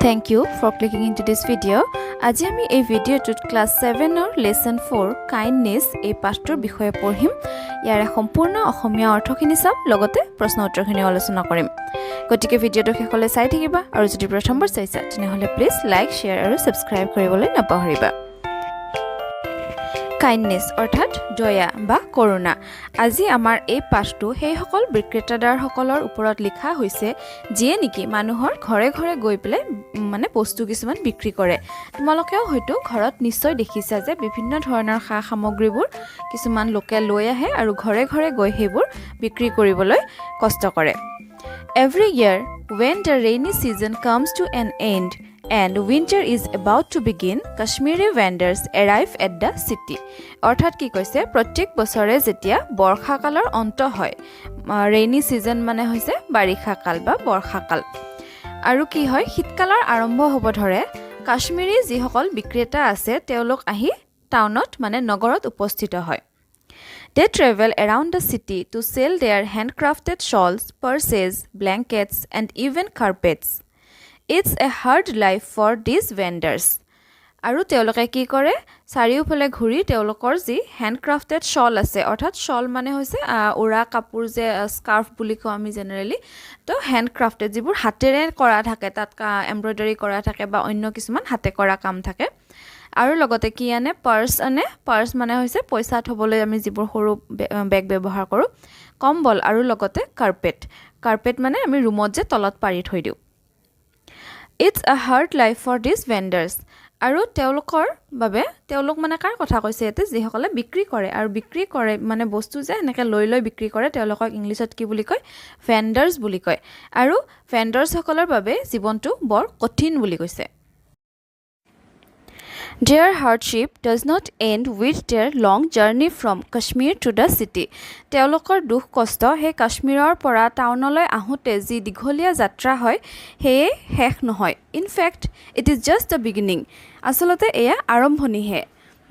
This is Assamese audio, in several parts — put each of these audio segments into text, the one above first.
Thank you for clicking into this video. আজি আমি এই ভিডিওটোত ক্লাস 7 ৰ লেসন 4 কাইন্ডনেস এই পাঠটোৰ বিষয়ে পঢ়িম। ইয়াৰে সম্পূৰ্ণ অসমীয়া অৰ্থখিনি চাম লগতে প্ৰশ্ন উত্তৰখিনি আলোচনা কৰিম। গতিকে ভিডিওটো শেষলৈ চাই থাকিবা আৰু যদি প্ৰথমবাৰ চাইছা তেনেহলে প্লিজ লাইক, শেয়াৰ আৰু সাবস্ক্ৰাইব কৰিবলৈ নাপাহৰিবা। কাইন্ডনেস অৰ্থাৎ দয়া বা কৰুণা। আজি আমাৰ এই পাঠটো সেই সকল বিক্ৰেতাদাৰসকলৰ ওপৰত লিখা হৈছে যিয়ে নেকি মানুহৰ ঘৰে ঘৰে গৈ পেলাই মানে বস্তু কিছুমান বিক্ৰী কৰে। তোমালোকেও হয়তো ঘৰত নিশ্চয় দেখিছা যে বিভিন্ন ধৰণৰ সামগ্ৰীবোৰ কিছুমান লোকে লৈ আহে আৰু ঘৰে ঘৰে গৈ সেইবোৰ বিক্ৰী কৰিবলৈ কষ্ট কৰে। Every year when the rainy season comes to an end and winter is about to begin, Kashmiri vendors arrive at the city. অৰ্থাৎ কি কৈছে প্ৰত্যেক বছৰে যেতিয়া বৰ্ষাকালৰ অন্ত হয়, ৰেইনি সিজন মানে হৈছে বাৰিষা কাল বা বৰ্ষাকাল, আৰু কি হয় শীতকালৰ আৰম্ভ হ'ব ধৰে, কাশ্মীৰী যিসকল বিক্ৰেতা আছে তেওঁলোক আহি টাউনত মানে নগৰত উপস্থিত হয়। They travel around the city to sell their handcrafted shawls, purses, blankets and even carpets. It's a hard life for these vendors. আৰু তেওঁলোকে কি কৰে চাৰিওফালে ঘূৰি তেওঁলোকৰ যি হেণ্ডক্ৰাফটেড শল আছে, অৰ্থাৎ শল মানে হৈছে উৰা কাপোৰ যে স্কাৰ্ফ বুলি কওঁ আমি জেনেৰেলি, তো হেণ্ডক্ৰাফটেড যিবোৰ হাতেৰে কৰা থাকে, তাত এমব্ৰইডাৰী কৰা থাকে বা অন্য কিছুমান হাতে কৰা কাম থাকে। আৰু লগতে কি আনে আনে পাৰ্চ মানে হৈছে পইচা থবলৈ আমি যিবোৰ সৰু বেগ ব্যৱহাৰ কৰোঁ, কম্বল আৰু লগতে কাৰ্পেট মানে আমি ৰুমত যে তলত পাৰি থৈ দিওঁ। It's a hard life for these vendors. আৰু তেওঁলোকৰ বাবে তেওঁলোক মানে কাৰ কথা কৈছে ইয়াতে যিসকলে বিক্ৰী কৰে, আৰু বিক্ৰী কৰে মানে বস্তু যে এনেকৈ লৈ বিক্ৰী কৰে তেওঁলোকক ইংলিছত কি বুলি কয় ভেণ্ডাৰ্ছ বুলি কয়। আৰু ভেণ্ডাৰ্ছসকলৰ বাবে জীৱনটো বৰ কঠিন বুলি কৈছে। Their hardship does not end with their long journey from Kashmir to the city. তেওঁলোকৰ দুখ কষ্ট সেই কাশ্মীৰৰ পৰা টাউনলৈ আহোঁতে যি দীঘলীয়া যাত্ৰা হয় সেয়ে শেষ নহয়। In fact, it is just the beginning. আচলতে এয়া আৰম্ভণিহে।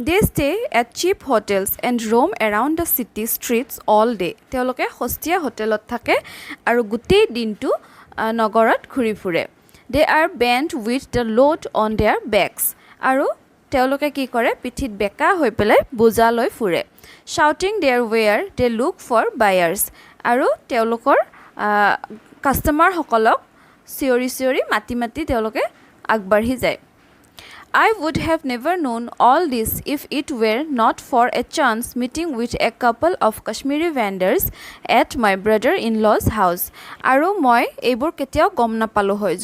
They stay at cheap hotels and roam around the city streets all day. তেওঁলোকে সস্তীয়া হোটেলত থাকে আৰু গোটেই দিনটো নগৰত ঘূৰি ফুৰে। They are bent with the load on their backs. আৰু তেওঁলোকে কি কৰে পিঠিত বেকা হৈ পেলাই বোজা লৈ ফুৰে। Shouting their where they look for buyers. আৰু তেওঁলোকৰ কাষ্টমাৰসকলক চিঞৰি মাতি তেওঁলোকে আগবাঢ়ি যায়। I would have never known all this if it were not for a chance meeting with a couple of Kashmiri vendors at my brother-in-law's house. আৰু মই এইবোৰ কেতিয়াও গম নাপালোঁ হয়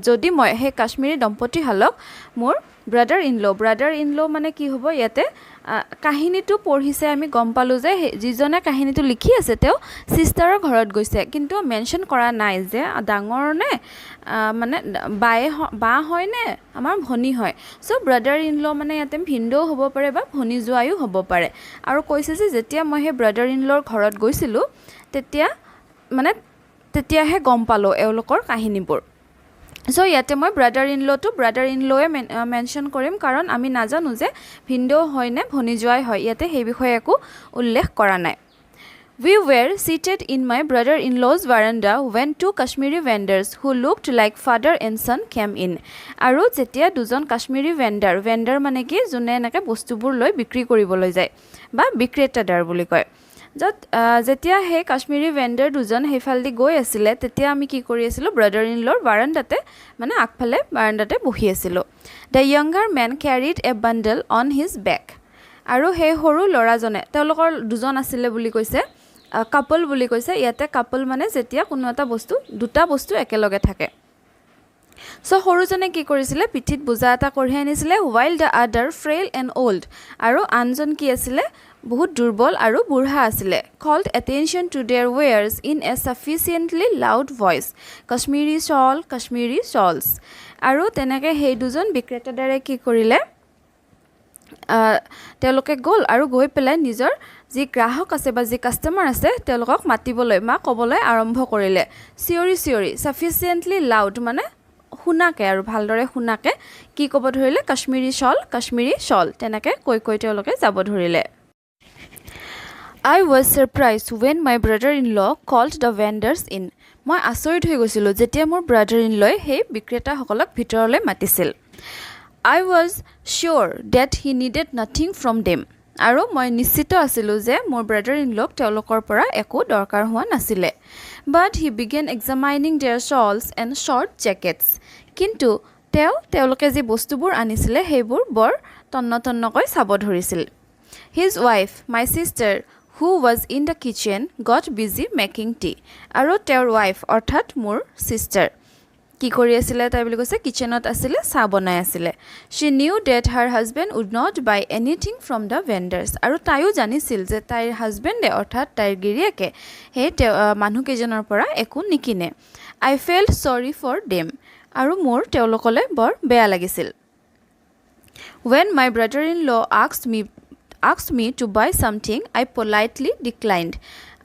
যদি মই সেই কাশ্মীৰী দম্পতীহালক মোৰ ব্ৰাদাৰ ইন ল মানে কি হ'ব ইয়াতে কাহিনীটো পঢ়িছে আমি গম পালোঁ যে যিজনে কাহিনীটো লিখি আছে তেওঁ ছিষ্টাৰৰ ঘৰত গৈছে, কিন্তু মেনশ্যন কৰা নাই যে ডাঙৰ নে মানে বা হয় নে আমাৰ ভনী হয়। চ' ব্ৰাদাৰ ইন ল মানে ইয়াতে ভিনদেউ হ'ব পাৰে বা ভনী জোৱাইও হ'ব পাৰে। আৰু কৈছে যে যেতিয়া মই সেই ব্ৰাদাৰ ইন লৰ ঘৰত গৈছিলোঁ তেতিয়াহে গম পালোঁ এওঁলোকৰ কাহিনীবোৰ। চ' ইয়াতে মই ব্ৰাদাৰ ইন লয়ে মেনশ্যন কৰিম, কাৰণ আমি নাজানো যে ভিনদেউ হয় নে ভনী জোৱাই হয়, ইয়াতে সেই বিষয়ে একো উল্লেখ কৰা নাই। We were seated in my brother-in-law's veranda when two Kashmiri vendors who looked like father and son came in. আৰু যেতিয়া দুজন কাশ্মীৰী ভেণ্ডাৰ মানে কি যোনে এনেকৈ বস্তুবোৰ লৈ বিক্ৰী কৰিবলৈ যায় বা বিক্ৰেতাদাৰ বুলি কয়, যেতিয়া সেই কাশ্মীৰী ভেণ্ডাৰ দুজন সেইফালেদি গৈ আছিলে তেতিয়া আমি কি কৰি আছিলোঁ ব্ৰাদাৰ ইন লৰ বাৰাণ্ডাতে মানে আগফালে বাৰাণ্ডাতে বহি আছিলোঁ। The younger man carried a bundle on his back. আৰু সেই সৰু ল'ৰাজনে তেওঁলোকৰ দুজন আছিলে বুলি কৈছে, কাপল বুলি কৈছে। ইয়াতে কাপল মানে যেতিয়া কোনো এটা দুটা বস্তু একেলগে থাকে। চ' সৰুজনে কি কৰিছিলে পিঠিত বোজা এটা কঢ়িয়াই আনিছিলে, while the other frail and old, আৰু আনজন কি আছিলে বহুত দুৰ্বল আৰু বুঢ়া আছিলে, called attention to their wares in a sufficiently loud voice. Kashmiri shawls. আৰু তেনেকৈ সেই দুজন বিক্ৰেতাদাৰে কি কৰিলে তেওঁলোকে গ'ল আৰু গৈ পেলাই নিজৰ যি গ্ৰাহক আছে বা যি কাষ্টমাৰ আছে তেওঁলোকক মাতিবলৈ বা ক'বলৈ আৰম্ভ কৰিলে চিঞৰি sufficiently loud মানে শুনাকে আৰু ভালদৰে শুনাকে কি ক'ব ধৰিলে কাশ্মীৰী শল তেনেকৈ কৈ তেওঁলোকে যাব ধৰিলে। I was surprised when my brother-in-law called the vendors in. মই আচৰিত হৈ গৈছিলোঁ যেতিয়া মোৰ brother-in-law সেই বিক্ৰেতাসকলক ভিতৰলৈ মাতিছিল. I was sure that he needed nothing from them. আৰু মই নিশ্চিত আছিলোঁ যে মোৰ brother-in-lawক তেওঁলোকৰ পৰা একো দৰকাৰ হোৱা নাছিলে. But he began examining their shawls and short jackets. কিন্তু তেওঁলোকে যি বস্তুবোৰ আনিছিলে সেইবোৰ বৰ তন্নতন্নকৈ চাব ধৰিছিল. His wife, my sister, who was in the kitchen, got busy making tea. আৰু তেওঁৰ wife অৰ্থাৎ মোৰ sister কি কৰি আছিলে তাই বুলি কৈছে কিচেনত আছিলে চাহ বনাই আছিলে. She knew that her husband would not buy anything from the vendors. আৰু তাইও জানিছিল যে তাইৰ হাজবেণ্ডে অৰ্থাৎ তাইৰ গিৰিয়েকে সেই মানুহকেইজনৰ পৰা একো নিকিনে. I felt sorry for them. আৰু মোৰ তেওঁলোকলৈ বৰ বেয়া লাগিছিল. When my brother-in-law asked me to buy something, I politely declined.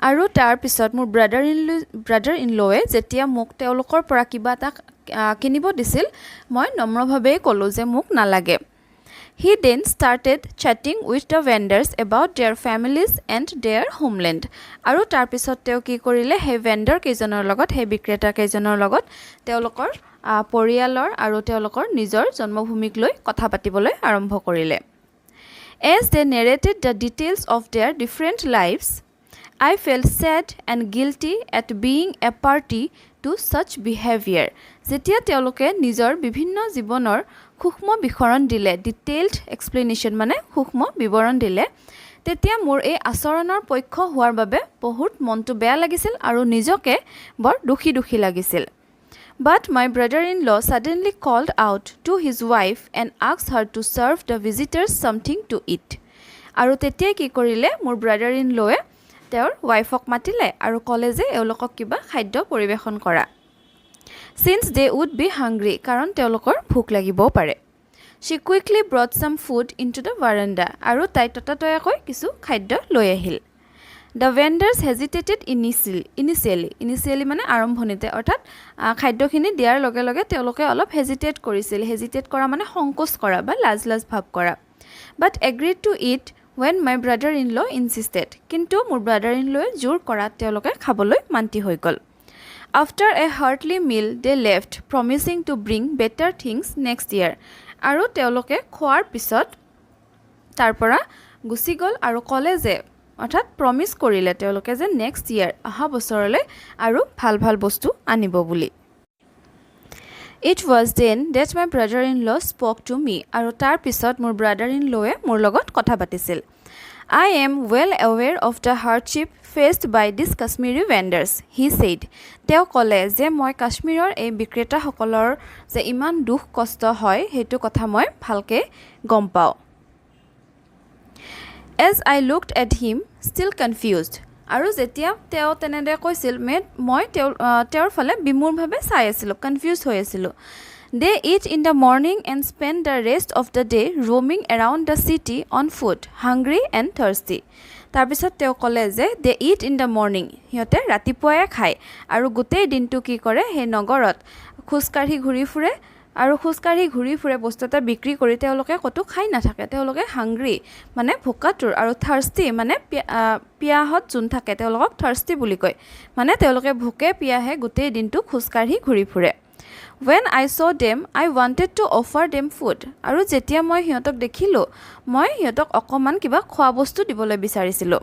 আৰু তাৰ পিছত মোৰ brother-in-law যেতিয়া মোক তেওঁলোকৰ পৰা কিবা এটা কিনিব দিছিল মই নম্ৰভাৱেই ক'লোঁ যে মোক নালাগে. He then started chatting with the vendors about their families and their homeland. আৰু তাৰ পিছত তেওঁ কি কৰিলে সেই ভেণ্ডৰ কেইজনৰ লগত সেই বিক্ৰেতা কেইজনৰ লগত তেওঁলোকৰ পৰিয়ালৰ আৰু তেওঁলোকৰ নিজৰ জন্মভূমিক লৈ কথা পাতিবলৈ আৰম্ভ কৰিলে. As they narrated the details of their different lives, I felt sad and guilty at being a party to such behavior. যেতিয়া তেওঁলোকে নিজৰ বিভিন্ন জীৱনৰ সূক্ষ্ম বিৱৰণ দিলে, ডিটেইলড এক্সপ্লেনেশ্যন মানে সূক্ষ্ম বিৱৰণ দিলে, তেতিয়া মোৰ এই আচৰণৰ পক্ষ হোৱাৰ বাবে বহুত মনটো বেয়া লাগিছিল আৰু নিজকে বৰ দুখী লাগিছিল. But my brother-in-law suddenly called out to his wife and asked her to serve the visitors something to eat. আৰু তেতিয়াই কি কৰিলে মোৰ brother-in-law তেওঁৰ ৱাইফক মাতিলে আৰু ক'লে যে এওঁলোকক কিবা খাদ্য পৰিৱেশন কৰা. Since they would be hungry, কাৰণ তেওঁলোকৰ ভোক লাগিবও পাৰে. She quickly brought some food into the veranda. আৰু তাই ততাতয়াকৈ কিছু খাদ্য লৈ আহিল. The vendors hesitated initially মানে আৰম্ভণিতে অৰ্থাৎ খাদ্যখিনি দিয়াৰ লগে লগে তেওঁলোকে অলপ হেজিটেট কৰিছিল. হেজিটেট কৰা মানে সংকোচ কৰা বা লাজ ভাৱ কৰা. But agreed to eat when my brother-in-law insisted. কিন্তু মোৰ brother-in-law জোৰ কৰাত তেওঁলোকে খাবলৈ মান্তি হৈ গ'ল. After a hearty meal, they left, promising to bring better things next year. আৰু তেওঁলোকে খোৱাৰ পিছত তাৰ পৰা গুচি গ'ল আৰু ক'লে যে অৰ্থাৎ প্ৰমিছ কৰিলে তেওঁলোকে যে নেক্সট ইয়াৰ অহা বছৰলৈ আৰু ভাল বস্তু আনিব বুলি. It was then that my brother-in-law spoke to me. আৰু তাৰ পিছত মোৰ brother-in-law মোৰ লগত কথা পাতিছিল. I am well aware of the hardship faced by these Kashmiri vendors, he said. তেওঁ ক'লে যে মই কাশ্মীৰৰ এই বিক্ৰেতাসকলৰ যে ইমান দুখ কষ্ট হয় সেইটো কথা মই ভালকৈ গম পাওঁ. As I looked at him, still confused. আৰু যেতিয়া তেওঁ তেনেদৰে কৈছিল মই তেওঁৰ ফালে বিমূঢ়ভাৱে চাই আছিলোঁ, কনফিউজ হৈ আছিলোঁ. They eat in the morning and spend the rest of the day roaming around the city on foot, hungry and thirsty. তাৰপিছত তেওঁ ক'লে যে they eat in the morning. সিহঁতে ৰাতিপুৱাই খায় আৰু গোটেই দিনটো কি কৰে সেই নগৰত খোজকাঢ়ি ঘূৰি ফুৰে বস্তু এটা বিক্ৰী কৰি তেওঁলোকে ক'তো খাই নাথাকে. তেওঁলোকে হাংগ্ৰি মানে ভোকাতুৰ আৰু থাৰ্ষ্টি মানে পিয়াহত যোন থাকে তেওঁলোকক থাৰ্ষ্টি বুলি কয়. মানে তেওঁলোকে ভোকে পিয়াহে গোটেই দিনটো খোজকাঢ়ি ঘূৰি ফুৰে. When I saw them, I wanted to offer them food. আৰু যেতিয়া মই সিহঁতক দেখিলোঁ মই সিহঁতক অকণমান কিবা খোৱা বস্তু দিবলৈ বিচাৰিছিলোঁ.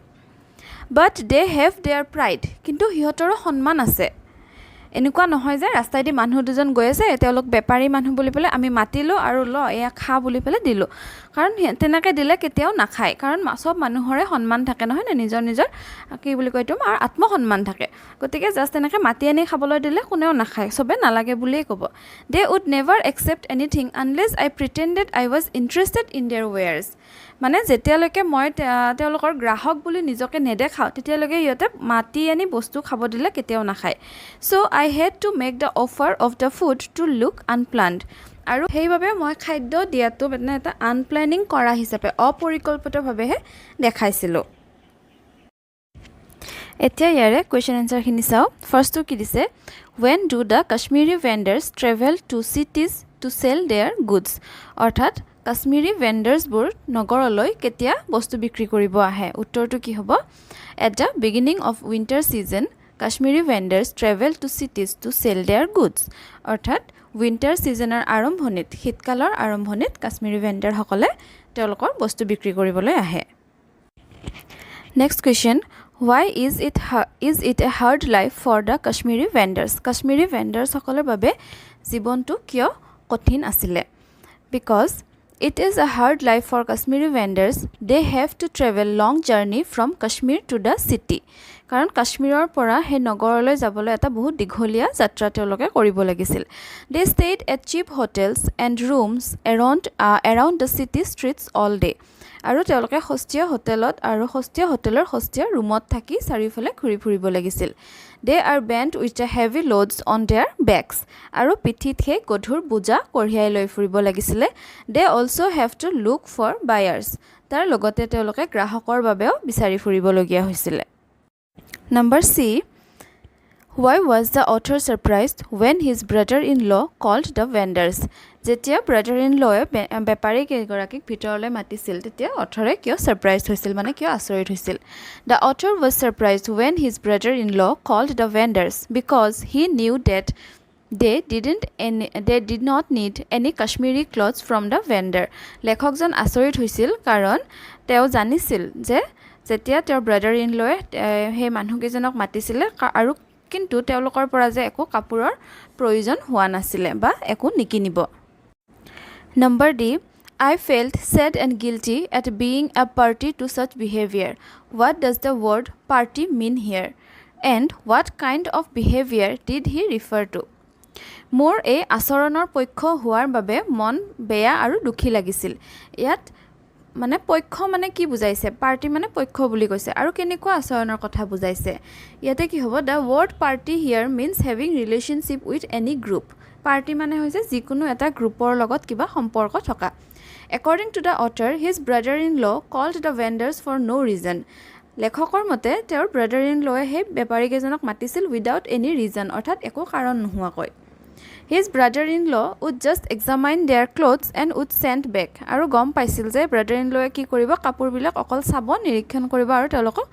But they have their pride. কিন্তু সিহঁতৰো সন্মান আছে. এনেকুৱা নহয় যে ৰাস্তাইদি মানুহ দুজন গৈ আছে তেওঁলোক বেপাৰী মানুহ বুলি পেলাই আমি মাতিলোঁ আৰু এয়া খা বুলি পেলাই দিলোঁ. কাৰণ তেনেকৈ দিলে কেতিয়াও নাখায়. কাৰণ চব মানুহৰে সন্মান থাকে নহয় নে নিজৰ কি বুলি কয় এইটো আৰু আত্মসন্মান থাকে. গতিকে জাষ্ট তেনেকৈ মাতি আনি খাবলৈ দিলে কোনেও নাখায়, চবে নালাগে বুলিয়েই ক'ব. They would never accept anything unless I pretended I was interested in their wares. মানে যেতিয়ালৈকে মই তেওঁলোকৰ গ্ৰাহক বুলি নিজকে নেদেখাওঁ তেতিয়ালৈকে সিহঁতে মাতি আনি বস্তু খাব দিলে কেতিয়াও নাখায়. So I had to make the offer of the food to look unplanned. আৰু সেইবাবে মই খাদ্য দিয়াটো মানে এটা আনপ্লেনিং কৰা হিচাপে অপৰিকল্পিতভাৱেহে দেখাইছিলোঁ. এতিয়া ইয়াৰে কুৱেশ্যন এনচাৰখিনি চাওঁ. ফাৰ্ষ্টটো কি দিছে, when do the Kashmiri vendors travel to cities to sell their goods? অৰ্থাৎ কাশ্মীৰী ভেণ্ডাৰ্ছবোৰ নগৰলৈ কেতিয়া বস্তু বিক্ৰী কৰিব আহে উত্তৰটো কি হ'ব at the beginning of winter season Kashmiri vendors travel to cities to sell their goods অৰ্থাৎ উইণ্টাৰ ছিজনৰ আৰম্ভণিত শীতকালৰ আৰম্ভণিত কাশ্মীৰী ভেণ্ডাৰসকলে তেওঁলোকৰ বস্তু বিক্ৰী কৰিবলৈ আহে next question Why is it a hard life for the Kashmiri vendors? Kashmiri vendors সকলৰ বাবে জীৱনটো কিয় কঠিন আছিলে Because it is a hard life for Kashmiri vendors. They have to travel long journey from Kashmir to the city. কাৰণ কাশ্মীৰৰ পৰা হে নগৰলৈ যাবলৈ এটা বহুত দীঘলীয়া যাত্ৰা তেওঁলোকে কৰিব লাগিছিল They stayed at cheap hotels and rooms around the city streets all day. আৰু তেওঁলোকে সস্তীয়া হোটেলত আৰু সস্তীয়া হোটেলৰ সস্তীয়া ৰুমত থাকি চাৰিওফালে ঘূৰি ফুৰিব লাগিছিল They are bent with the heavy loads on their backs আৰু পিঠিত হে গধুৰ বোজা কঢ়িয়াই লৈ ফুৰিব লাগিছিল They also have to look for buyers তাৰ লগতে তেওঁলোকে গ্ৰাহকৰ বাবেও বিচাৰি ফুৰিবলগীয়া হৈছিল Number C Why was the author surprised when his brother-in-law called the vendors? যেতিয়া brother-in-law বেপাৰী কেইগৰাকীক ভিতৰলৈ মাতিছিল তেতিয়া অথৰে কিয় সাৰপ্ৰাইজ হৈছিল মানে কিয় আচৰিত হৈছিল The author was surprised when his brother-in-law called the vendors because he knew that they did not need any Kashmiri clothes from the vendor. লেখকজন আচৰিত হৈছিল কাৰণ তেওঁ জানিছিল যে যেতিয়া তেওঁৰ brother-in-law হে মানুহকেইজনক মাতিছিল আৰু কিন্তু তেওঁলোকৰ পৰা যে একো কাপোৰৰ প্ৰয়োজন হোৱা নাছিল বা একো নিকিনিব Number D I felt sad and guilty at being a party to such behavior. What does the word party mean here? And what kind of behavior did he refer to? মোৰ এই আচৰণৰ পক্ষ হোৱাৰ বাবে মন বেয়া আৰু দুখী লাগিছিল ইয়াত মানে পক্ষ মানে কি বুজাইছে পাৰ্টি মানে পক্ষ বুলি কৈছে আৰু কেনেকুৱা আচৰণৰ কথা বুজাইছে ইয়াতে কি হ'ব the word party here means having relationship with any group party মানে হৈছে যিকোনো এটা গ্ৰুপৰ লগত কিবা সম্পৰ্ক থকা According to the author his brother-in-law called the vendors for no reason লেখকৰ মতে তেওঁৰ brother-in-law হে বেপাৰী কেইজনক মাতিছিল without any reason অৰ্থাৎ একো কাৰণ নোহোৱাকৈ His brother-in-law would just examine their clothes and would send back আৰু গম পাইছিল যে brother-in-law কি কৰিব কাপোৰবিলাক অকল চাব নিৰীক্ষণ কৰিব আৰু তেওঁলোকক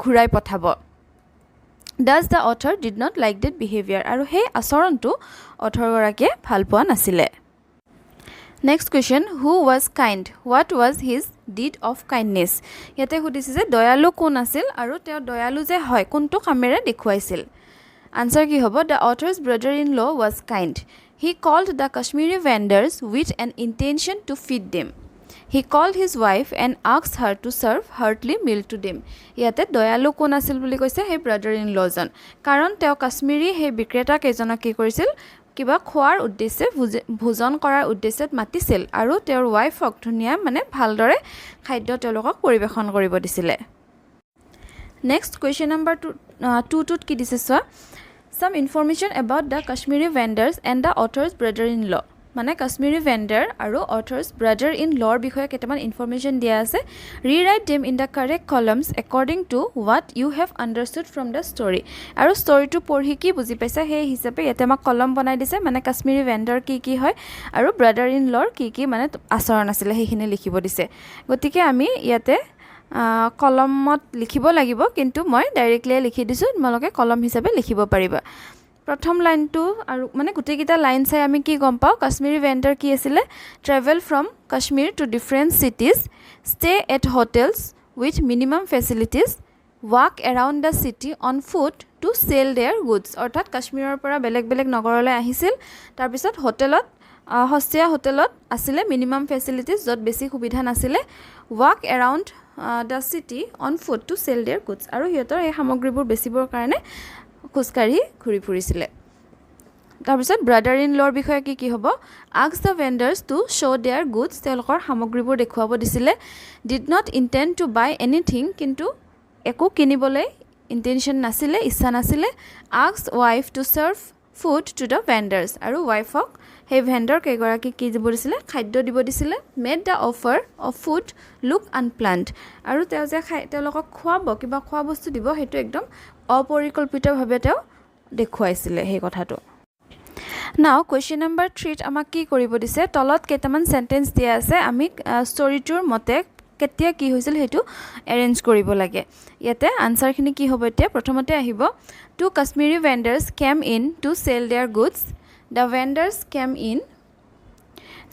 ঘূৰাই পঠাব Thus the author did not like that behavior আৰু সেই আচৰণটো অথৰগৰাকীয়ে ভাল পোৱা নাছিলে Next question who was kind what was his deed of kindness ইয়াতে সুধিছে যে দয়ালু কোন আছিল আৰু তেওঁ দয়ালু যে হয় কোনটো কামেৰে দেখুৱাইছিল Answer কি হ'ব The author's brother-in-law was kind. He called the Kashmiri vendors with an intention to feed them. He called his wife and asked her to serve hearty meal to them. ইয়াতে দয়ালু কোন আছিল বুলি কৈছে হে brother-in-law জন কাৰণ তেওঁ কাশ্মীৰী হে বিক্ৰেতা কেইজনক কি কৰিছিল কিবা খোৱাৰ উদ্দেশ্যে ভোজন কৰাৰ উদ্দেশ্যত মাতিছিল আৰু তেওঁৰ ওয়াইফক ধুনিয়া মানে ভালদৰে খাদ্য তেওঁলোকক পৰিবেশন কৰিব দিছিল Next question number 2 টুত কি দিছে সোৱা Some information about the Kashmiri vendors and the author's brother-in-law. মানে Kashmiri vendor আৰু author's brother-in-law বিষয়ে কেইটামান ইনফৰমেশন দিয়া আছে rewrite them in the correct columns according to what you have understood from the story আৰু ষ্টৰিটো পঢ়ি কি বুজি পাইছা সেই হিচাপে ইয়াতে আমাক কলম বনাই দিছে মানে Kashmiri vendor কি হয় আৰু brother-in-law কি মানে আচৰণ আছিল সেইখিনি লিখিব দিছে গতিকে আমি ইয়াতে কলমত লিখিব লাগিব কিন্তু মই ডাইৰেক্টলি লিখি দিছো তোমালোকে কলম হিচাপে লিখিব পাৰিবা প্ৰথম লাইনটো আৰু মানে গুটেকিটা লাইন চাই আমি কি গম পাও কাশ্মীৰী ভেণ্ডৰ কি আছিল travel from Kashmir to different cities stay at hotels with minimum facilities walk around the city on foot to sell their goods অৰ্থাৎ কাশ্মীৰৰ পৰা বেলেগ বেলেগ নগৰলৈ আহিছিল তাৰ পিছত হোটেলত হস্তিয়া হোটেলত আছিল মিনিমাম ফেসিলিটিজ যত বেছি সুবিধা নাছিল walk around the city on foot to sell their goods আৰু হিয়তৰ এই সামগ্ৰীবোৰ বেচিবৰ কাৰণে খুস্কাৰি ঘুৰি ফুৰিছিল তাৰ পিছত ব্ৰাদাৰ ইন লৰ বিষয়ে কি হ'ব ask the vendors to show their goods তেওঁলোকৰ সামগ্ৰীবোৰ দেখুৱাব দিছিল did not intend to buy anything কিন্তু একো কিনিবলৈ ইন্টেনশন নাছিল ইচ্ছা নাছিল asked wife to serve food to the vendors আৰু ওয়াইফক হে ভেণ্ডৰ কেগৰাকী কি দিব দিছিল খাদ্য দিব দিছিল made the offer of food look unplanned আৰু তেওঁ যে তেওঁলোকক খোৱাব কিবা খোৱা বস্তু দিব হেতু একদম অপৰিকল্পিতভাৱে তেওঁ দেখুৱাইছিল হে কথাটো Now question number 3 আমাক কি কৰিব দিছে তলত কেইটামান সেন্টেন্স দিয়া আছে আমি ষ্টৰীটোৰ মতে কেতিয়া কি হৈছিল হেতু এৰেঞ্জ কৰিব লাগে ইয়াতে আনসাৰখিনি কি হ'ব এতিয়া প্ৰথমতে আহিব two Kashmiri vendors came in to sell their goods the vendors came in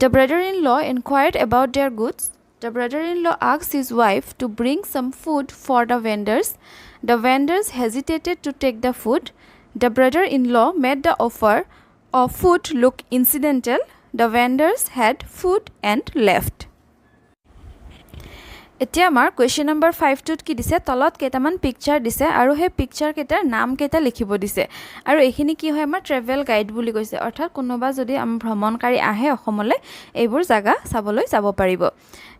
the brother-in-law inquired about their goods the brother-in-law asked his wife to bring some food for the vendors hesitated to take the food the brother-in-law made the offer of food look incidental the vendors had food and left এতিয়া আমাৰ কোৱেশ্চন নম্বৰ 5 টোত কি দিছে তলত কেইটামান পিকচাৰ দিছে আৰু হে পিকচাৰ কেইটাৰ নাম কেইটা লিখিব দিছে আৰু এইখিনি কি হয় আমাৰ ট্ৰেভেল গাইড বুলি কৈছে অৰ্থাৎ কোনোবা যদি আম ভ্ৰমণকাৰী আহে অসমলৈ এইবোৰ জায়গা চাবলৈ যাব পাৰিব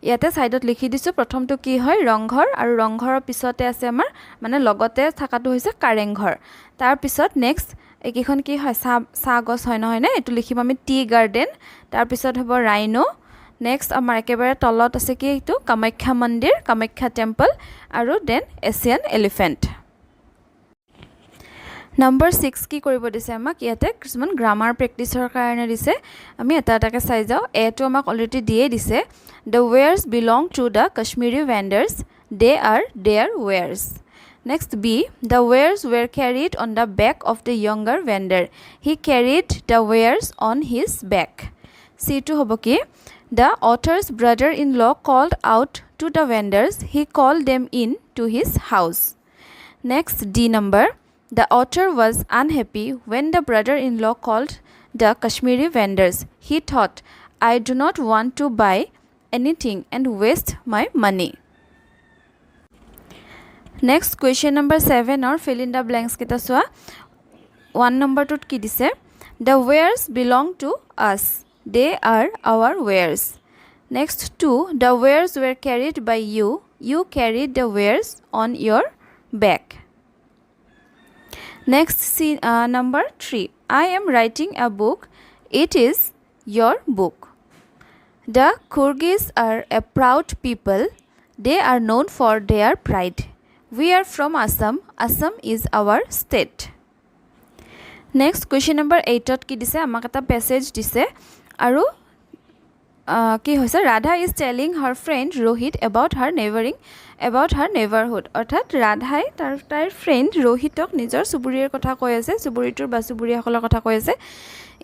ইয়াতে সাইডত লিখি দিছো প্ৰথমটো কি হয় ৰংঘৰ আৰু ৰংঘৰৰ পিছতে আছে আমাৰ মানে লগতে থাকাটো হৈছে কাৰেংঘৰ তাৰ পিছত নেক্সট এইখন কি হয় সাগছ হয় নহয় নে এটো লিখিম আমি টি গাৰ্ডেন তাৰ পিছত হ'ব ৰাইনো নেক্সট আমাৰ একেবাৰে তলত আছে কি এটো কামাখ্যা মন্দিৰ কামাখ্যা টেম্পল আৰু দেন এছিয়ান এলিফেন্ট নম্বৰ 6 কি কৰিব দিছে আমাক ইয়াতে কিছুমান গ্ৰামাৰ প্ৰেক্টিছৰ কাৰণে দিছে আমি এটা এটাকে চাই যাও এটো আমাক অলৰেডি দিয়ে দিছে the wares belong to the Kashmiri vendors they are their wares next B the wares were carried on the back of the younger vendor he carried the wares on his back C to hobo ki the author's brother-in-law called out to the vendors he called them in to his house next D number the author was unhappy when the brother-in-law called the Kashmiri vendors he thought I do not want to buy anything and waste my money next question number 7 or fill in the blanks kita soa 1 number tut ki dise the wares belong to us they are our wares next 2 the wares were carried by you carried the wares on your back next number 3 I am writing a book it is your book the Kyrgyz are a proud people they are known for their pride we are from Assam is our state next question number 8 ot ki dise amak eta passage dise aru কি হৈছে Radha is telling her friend Rohit about her neighborhood অৰ্থাৎ ৰাধাই তাইৰ ফ্ৰেন্ড ৰোহিতক নিজৰ সুবুৰীৰ কথা কৈ আছে সুবুৰীটোৰ বা সুবুৰীসকলৰ কথা কৈ আছে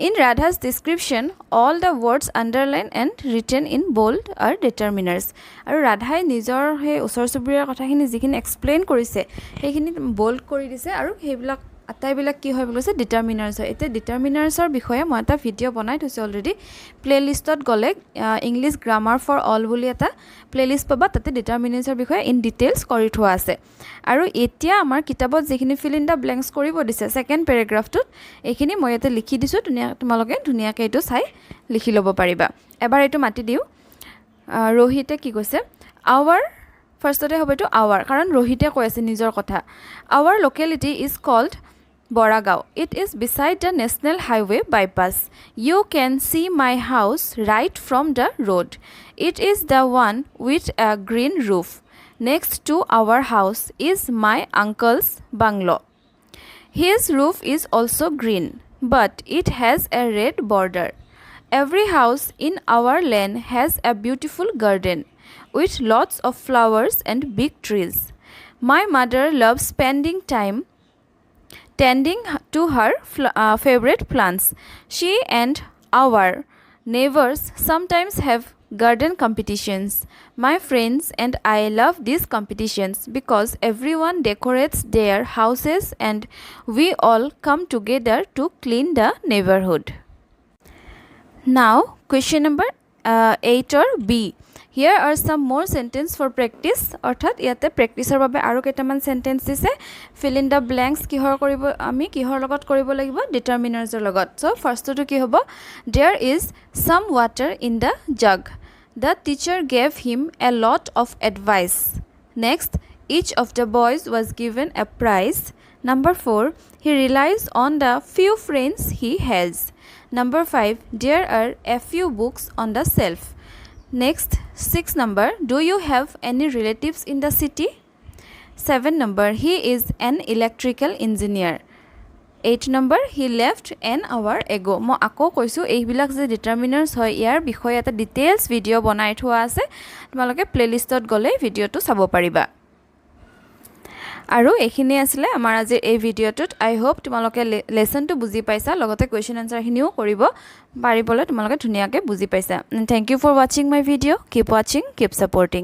in Radha's description all the words underlined and written in bold are determiners আৰু ৰাধাই নিজৰ হে ওচৰ সুবুৰীৰ কথাখিনি যিখিনি এক্সপ্লেইন কৰিছে সেইখিনি বোল্ড কৰি দিছে আৰু সেইবিলাক আটাইবিলাক কি হয় বলছে ডিটাৰমিনাৰ্স হয় এতে ডিটাৰমিনাৰ্সৰ বিষয়ে মই এটা ভিডিও বনাই থৈছো অলৰেডি প্লেলিষ্টত গলে ইংলিশ গ্ৰামাৰ ফৰ অল বুলি এটা প্লেলিষ্ট পাবা তাতে ডিটাৰমিনাৰ্সৰ বিষয়ে ইন ডিটেইলছ কৰি থোৱা আছে আৰু এতিয়া আমাৰ কিতাপত যিখিনি ফিল ইন দা ব্ল্যাঙ্কস কৰিব দিছে সেকেন্ড প্যাৰাগ্ৰাফটোত এইখিনি মই ইয়াতে লিখি দিছো তোমালোকে ধুনিয়াকৈ এটো চাই লিখি লব পাৰিবা এবাৰ এটো মাটি দিও ৰোহিতে কি কৈছে our ফাৰ্ষ্টতে হবে to our কাৰণ ৰোহিতে কৈ আছে নিজৰ কথা our locality is called Boragao. It is beside the National Highway bypass. You can see my house right from the road. It is the one with a green roof. Next to our house is my uncle's bungalow. His roof is also green, but it has a red border. Every house in our lane has a beautiful garden with lots of flowers and big trees. My mother loves spending time tending to her favorite plants. She and our neighbors sometimes have garden competitions. My friends and I love these competitions because everyone decorates their houses and we all come together to clean the neighborhood. Now, question number 8 or B. Here are some more sentence for practice. অৰ্থাৎ ইয়াতে প্ৰেক্টিছৰ বাবে আৰু কেইটামান সেন্টেন্স দিছে fill in the blanks কিহৰ কৰিব আমি কিহৰ লগত কৰিব লাগিব ডিটাৰমিনাৰ্সৰ লগত সো ফাৰ্ষ্টটো কি হ'ব there is some water in the jug the teacher gave him a lot of advice next each of the boys was given a prize number 4 he relies on the few friends he has number 5 there are a few books on the shelf next 6 number do you have any relatives in the city 7 number he is an electrical engineer 8 number he left an hour ago মই আকৌ কৈছোঁ এইবিলাক যে ডিটাৰমিনাৰ্ছ হয় ইয়াৰ বিষয়ে এটা ডিটেইলছ ভিডিঅ' বনাই থোৱা আছে তোমালোকে প্লেলিষ্টত গ'লে ভিডিঅ'টো চাব পাৰিবা আৰু এইখিনি আছিলে আমাৰ আজিৰ এই ভিডিঅ'টোত আই হোপ তোমালোকে লেসনটো বুজি পাইছা লগতে কোৱেশ্চন আনসাৰখিনিও কৰিব পাৰিবলৈ তোমালোকে ধুনীয়াকৈ বুজি পাইছা থ্যাংক ইউ ফৰ ৱাচিং মাই ভিডিঅ' কিপ ৱাচিং কিপ সাপোৰ্টিং